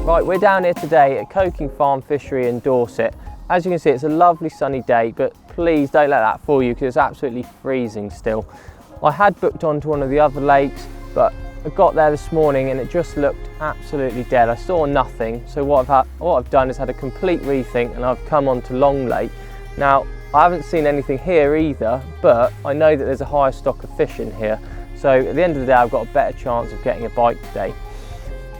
Right, we're down here today at Coking Farm Fishery in Dorset. As you can see, it's a lovely sunny day, but please don't let that fool you because it's absolutely freezing still. I had booked onto one of the other lakes, but I got there this morning and it just looked absolutely dead. I saw nothing, so what I've done is had a complete rethink and I've come onto Long Lake. Now, I haven't seen anything here either, but I know that there's a higher stock of fish in here. So at the end of the day, I've got a better chance of getting a bite today.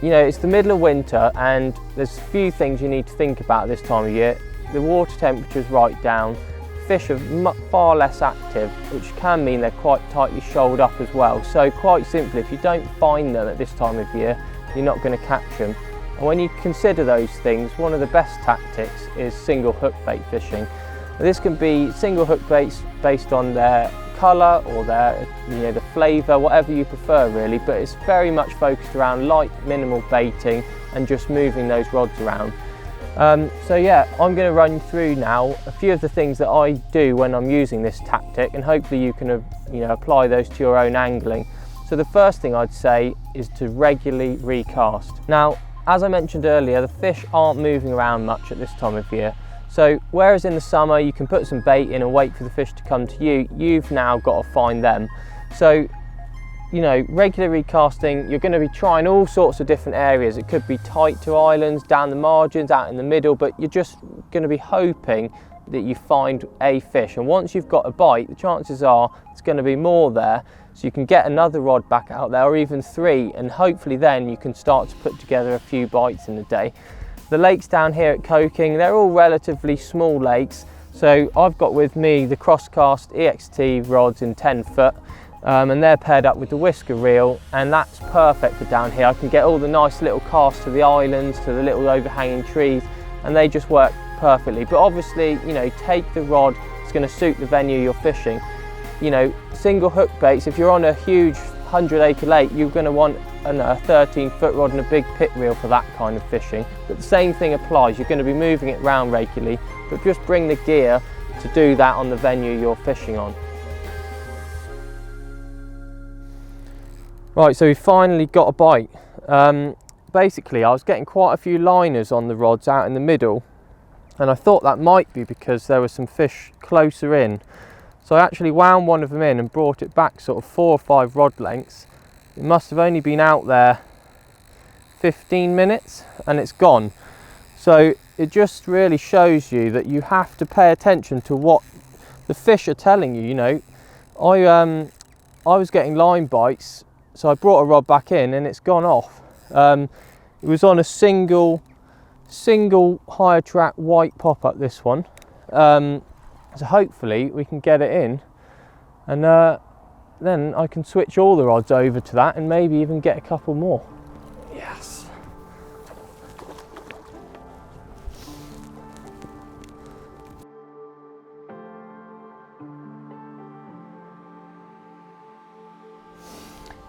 You know, it's the middle of winter and there's a few things you need to think about this time of year. The water temperature's right down, fish are far less active, which can mean they're quite tightly shoaled up as well. So quite simply, if you don't find them at this time of year, you're not going to catch them. And when you consider those things, one of the best tactics is single hook bait fishing. This can be single hook baits based on their colour or their, the flavour, whatever you prefer really, but it's very much focused around light minimal baiting and just moving those rods around. So yeah, I'm going to run you through now a few of the things that I do when I'm using this tactic, and hopefully you can apply those to your own angling. So the first thing I'd say is to regularly recast. Now, as I mentioned earlier, the fish aren't moving around much at this time of year. So whereas in the summer you can put some bait in and wait for the fish to come to you, you've now got to find them. So, regular recasting, you're going to be trying all sorts of different areas. It could be tight to islands, down the margins, out in the middle, but you're just going to be hoping that you find a fish. And once you've got a bite, the chances are it's going to be more there. So you can get another rod back out there, or even three, and hopefully then you can start to put together a few bites in a day. The lakes down here at Coking, they're all relatively small lakes. So I've got with me the Crosscast EXT rods in 10 foot, and they're paired up with the whisker reel, and that's perfect for down here. I can get all the nice little casts to the islands, to the little overhanging trees, and they just work perfectly. But obviously, take the rod that's going to suit the venue you're fishing. Single hook baits, if you're on a huge 100-acre lake, you're going to want a 13-foot rod and a big pit reel for that kind of fishing. But the same thing applies. You're going to be moving it around regularly, but just bring the gear to do that on the venue you're fishing on. Right, so we finally got a bite. Basically, I was getting quite a few liners on the rods out in the middle, and I thought that might be because there were some fish closer in. So I actually wound one of them in and brought it back sort of 4 or 5 rod lengths. It must have only been out there 15 minutes and it's gone. So it just really shows you that you have to pay attention to what the fish are telling you. I was getting line bites, so I brought a rod back in and it's gone off. It was on a single higher track white pop-up, this one. So hopefully we can get it in, and then I can switch all the rods over to that and maybe even get a couple more. Yes.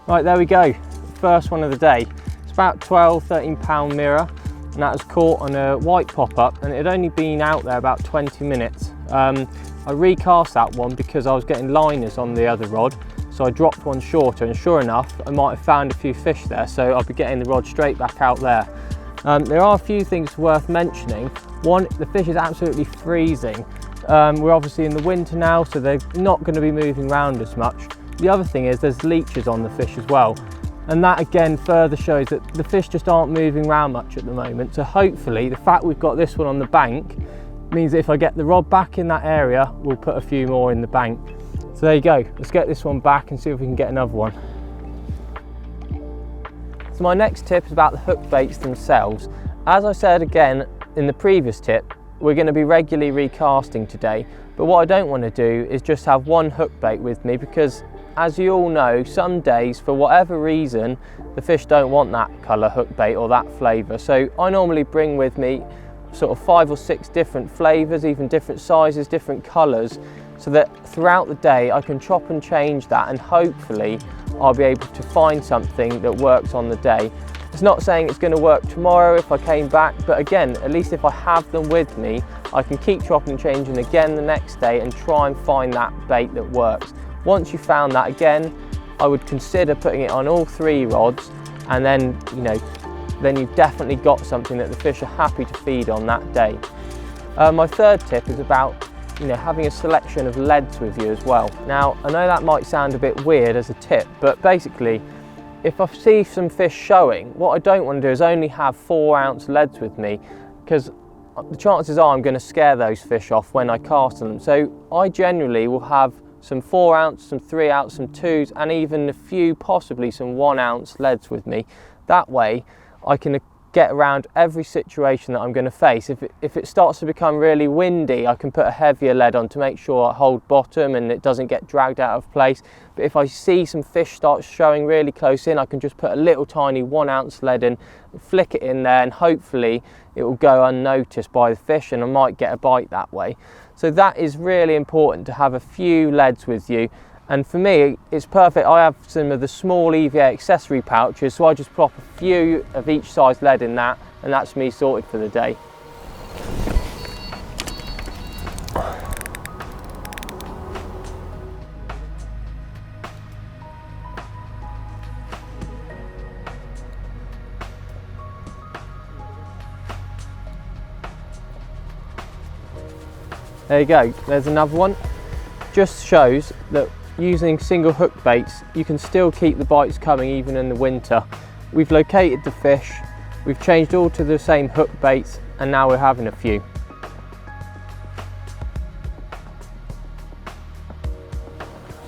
Right, there we go. First one of the day. It's about 12-13 pound mirror, and that was caught on a white pop-up, and it had only been out there about 20 minutes. I recast that one because I was getting liners on the other rod, so I dropped one shorter, and sure enough I might have found a few fish there, so I'll be getting the rod straight back out there. There are a few things worth mentioning. One, the fish is absolutely freezing. We're obviously in the winter now, so they're not going to be moving around as much. The other thing is there's leeches on the fish as well, and that again further shows that the fish just aren't moving around much at the moment. So hopefully the fact we've got this one on the bank means that if I get the rod back in that area, we'll put a few more in the bank. So there you go, let's get this one back and see if we can get another one. So my next tip is about the hook baits themselves. As I said again in the previous tip, we're going to be regularly recasting today, but what I don't want to do is just have one hook bait with me, because as you all know, some days for whatever reason the fish don't want that colour hook bait or that flavour. So I normally bring with me sort of 5 or 6 different flavours, even different sizes, different colours, so that throughout the day I can chop and change that, and hopefully I'll be able to find something that works on the day. It's not saying it's going to work tomorrow if I came back, but again, at least if I have them with me, I can keep chopping and changing again the next day and try and find that bait that works. Once you found that, again, I would consider putting it on all 3 rods, and then then you've definitely got something that the fish are happy to feed on that day. My third tip is about having a selection of leads with you as well. Now, I know that might sound a bit weird as a tip, but basically, if I see some fish showing, what I don't want to do is only have 4-ounce leads with me, because the chances are I'm going to scare those fish off when I cast them. So I generally will have some 4-ounce, some 3-ounce, some 2s, and even a few, possibly some 1-ounce leads with me. That way I can get around every situation that I'm going to face. If it starts to become really windy, I can put a heavier lead on to make sure I hold bottom and it doesn't get dragged out of place. But if I see some fish start showing really close in, I can just put a little tiny 1-ounce lead in, flick it in there, and hopefully it will go unnoticed by the fish and I might get a bite that way. So that is really important, to have a few leads with you. And for me, it's perfect. I have some of the small EVA accessory pouches, so I just plop a few of each size lead in that, and that's me sorted for the day. There you go, there's another one. Just shows that using single hook baits, you can still keep the bites coming even in the winter. We've located the fish, we've changed all to the same hook baits, and now we're having a few.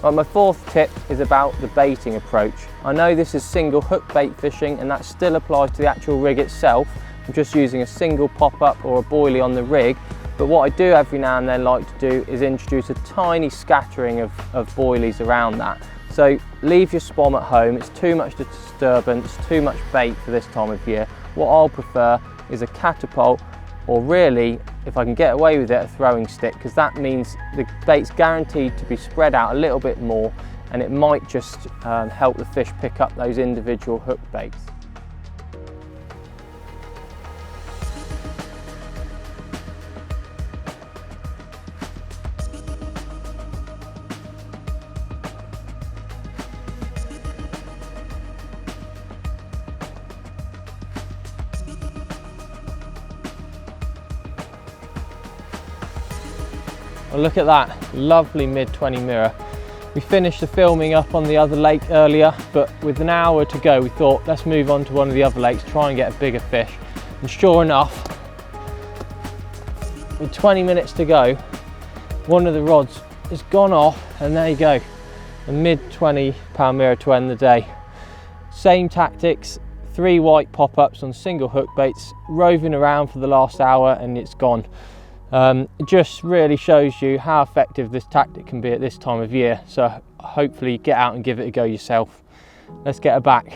Right, my fourth tip is about the baiting approach. I know this is single hook bait fishing, and that still applies to the actual rig itself. I'm just using a single pop-up or a boilie on the rig. But what I do every now and then like to do is introduce a tiny scattering of boilies around that. So leave your spom at home, it's too much disturbance, too much bait for this time of year. What I'll prefer is a catapult, or really, if I can get away with it, a throwing stick, because that means the bait's guaranteed to be spread out a little bit more, and it might just help the fish pick up those individual hook baits. Well, look at that lovely mid-20 mirror. We finished the filming up on the other lake earlier, but with an hour to go, we thought let's move on to one of the other lakes, try and get a bigger fish. And sure enough, with 20 minutes to go, one of the rods has gone off, and there you go, a mid-20 pound mirror to end the day. Same tactics, 3 white pop-ups on single hook baits, roving around for the last hour, and it's gone. It just really shows you how effective this tactic can be at this time of year, so hopefully get out and give it a go yourself. Let's get her back.